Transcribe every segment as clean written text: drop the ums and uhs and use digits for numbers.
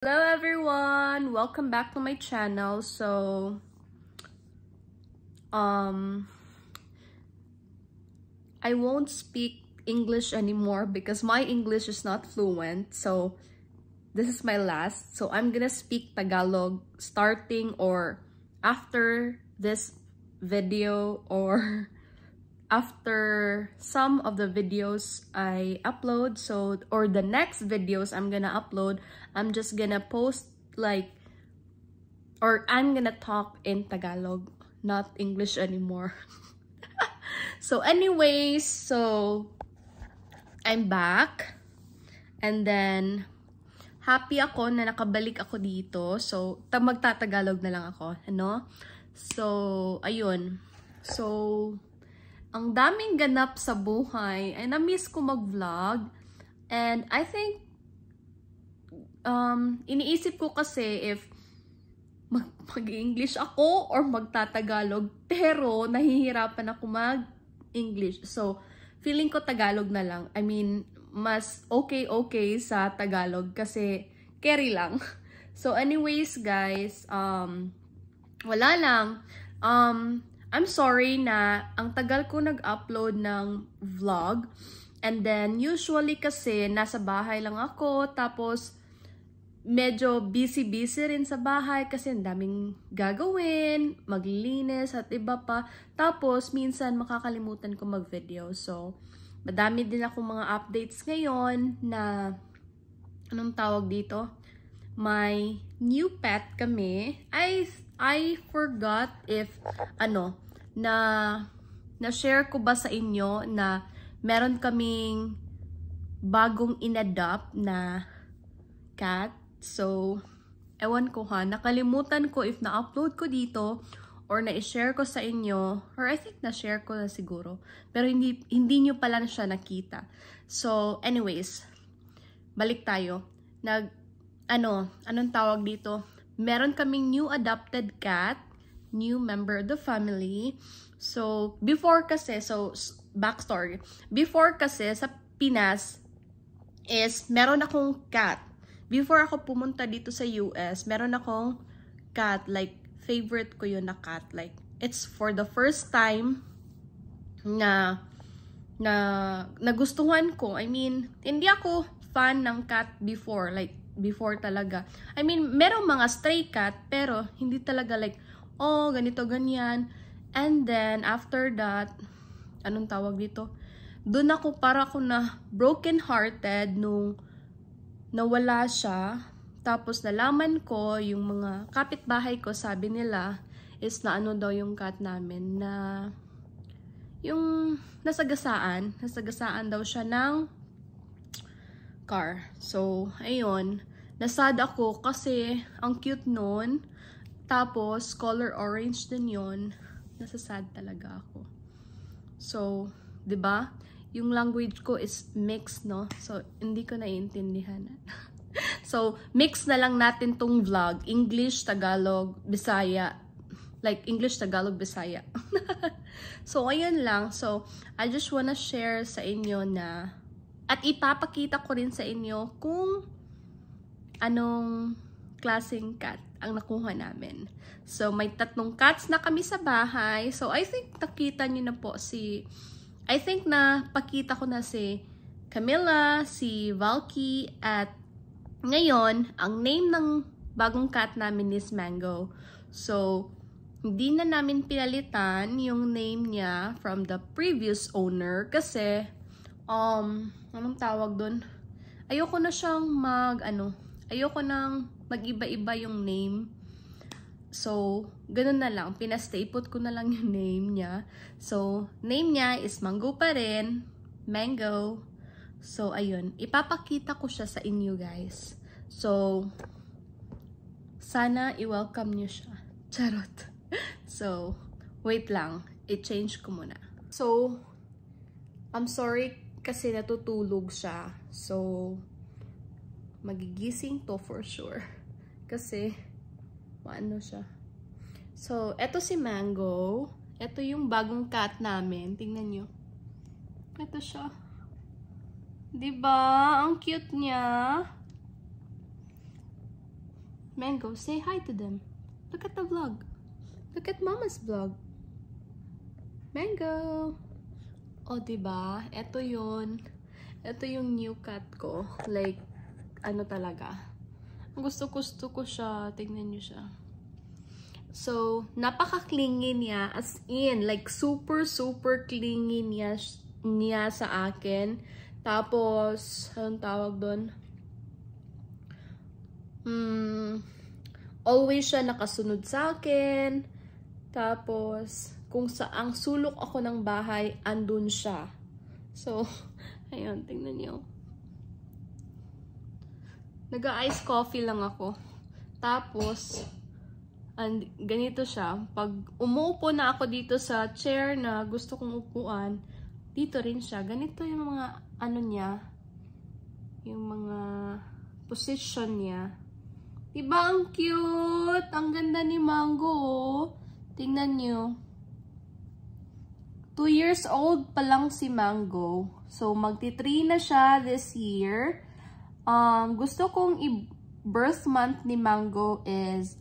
Hello everyone! Welcome back to my channel. I won't speak English anymore because my English is not fluent. So this is my last. So I'm gonna speak Tagalog starting or after this video or after some of the videos I upload. Or the next videos I'm gonna upload, I'm just gonna post or I'm gonna talk in Tagalog, not English anymore. So anyways, I'm back. And then, happy ako na nakabalik ako dito. So, magtatagalog na lang ako, ano? So, ayun. So, ang daming ganap sa buhay. Ay, na-miss ko mag-vlog. And I think, iniisip ko kasi if mag-English ako or magtatagalog. Pero, nahihirapan ako mag-English. So, feeling ko Tagalog na lang. I mean, mas okay sa Tagalog kasi carry lang. So, anyways, guys, wala lang. I'm sorry na ang tagal ko nag-upload ng vlog. And then, usually kasi nasa bahay lang ako. Tapos, medyo busy rin sa bahay kasi ang daming gagawin, maglilinis at iba pa. Tapos, minsan makakalimutan ko mag-video. So, madami din akong mga updates ngayon na, anong tawag dito? May new pet kami. I forgot if, na-share ko ba sa inyo na meron kaming bagong inadopt na cat. So, ewan ko ha, nakalimutan ko if na-upload ko dito or na-share ko sa inyo, or I think na-share ko na siguro. Pero hindi nyo pala siya nakita. So, anyways, balik tayo. Anong tawag dito? Meron kaming new adopted cat, new member of the family. So, before kasi, backstory. Before kasi, sa Pinas, is meron akong cat. Before ako pumunta dito sa US, meron akong cat, like, favorite ko yun na cat. Like, it's for the first time na nagustuhan ko. I mean, hindi ako fan ng cat before, like, before talaga. I mean, merong mga stray cat, pero hindi talaga like, oh, ganito, ganyan. And then, after that, anong tawag dito? Doon ako, para ako na broken-hearted nung nawala siya. Tapos nalaman ko, yung mga kapitbahay ko, sabi nila, is na ano daw yung cat namin, na yung nasagasaan daw siya ng car. So, ayun, nasad ako kasi ang cute nun. Tapos, color orange din yun. Nasasad talaga ako. So, 'di ba? Yung language ko is mixed, no? So, hindi ko naiintindihan. So, mix na lang natin tong vlog. English, Tagalog, Bisaya. Like, English, Tagalog, Bisaya. So, ayun lang. So, I just wanna share sa inyo na, at ipapakita ko rin sa inyo kung anong klaseng cat ang nakuha namin. So, may 3 cats na kami sa bahay. So, I think nakita nyo na po I think na pakita ko na si Camilla, si Valky, at ngayon, ang name ng bagong cat namin is Mango. So, hindi na namin pinalitan yung name niya from the previous owner kasi, anong tawag dun? Ayoko na siyang ayoko nang mag-iba-iba yung name. So, ganun na lang. Pinastay put ko na lang yung name niya. So, name niya is Mango pa rin. Mango. So, ayun. Ipapakita ko siya sa inyo, guys. So, sana i-welcome niyo siya. Charot. So, wait lang. I-change ko muna. So, I'm sorry kasi natutulog siya. So, magigising to for sure. Kasi, paano siya? So, eto si Mango. Eto yung bagong cat namin. Tingnan nyo. Eto siya. Diba? Ang cute niya. Mango, say hi to them. Look at the vlog. Look at Mama's vlog. Mango. O, diba? Ito yun. Ito yung new cat ko. Like, ano talaga. Gusto ko siya. Tingnan nyo siya. So, napaka-clingy niya. As in, like, super clingy niya sa akin. Tapos, anong tawag doon? Always siya nakasunod sa akin. Tapos, kung saang sulok ako ng bahay, andun siya. So, ayun, tingnan niyo. Nag-ice coffee lang ako. Tapos, ganito siya. Pag umuupo na ako dito sa chair na gusto kong upuan, dito rin siya. Ganito yung mga, ano niya, yung mga position niya. Diba ang cute? Ang ganda ni Mango, oh. Tingnan niyo. 2 years old pa lang si Mango. So, magti-3 na siya this year. Gusto kong i-birth month ni Mango is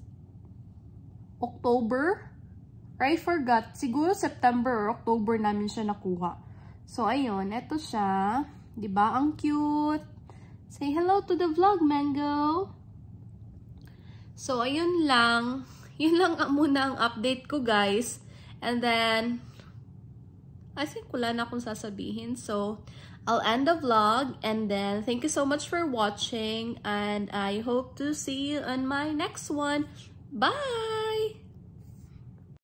October. I forgot. Siguro September or October namin siya nakuha. So, ayun. Eto siya. Diba? Ang cute. Say hello to the vlog, Mango. So, ayun lang. Yun lang muna ang update ko, guys. And then, I think wala na akong sasabihin. So, I'll end the vlog. And then, thank you so much for watching. And I hope to see you on my next one. Bye!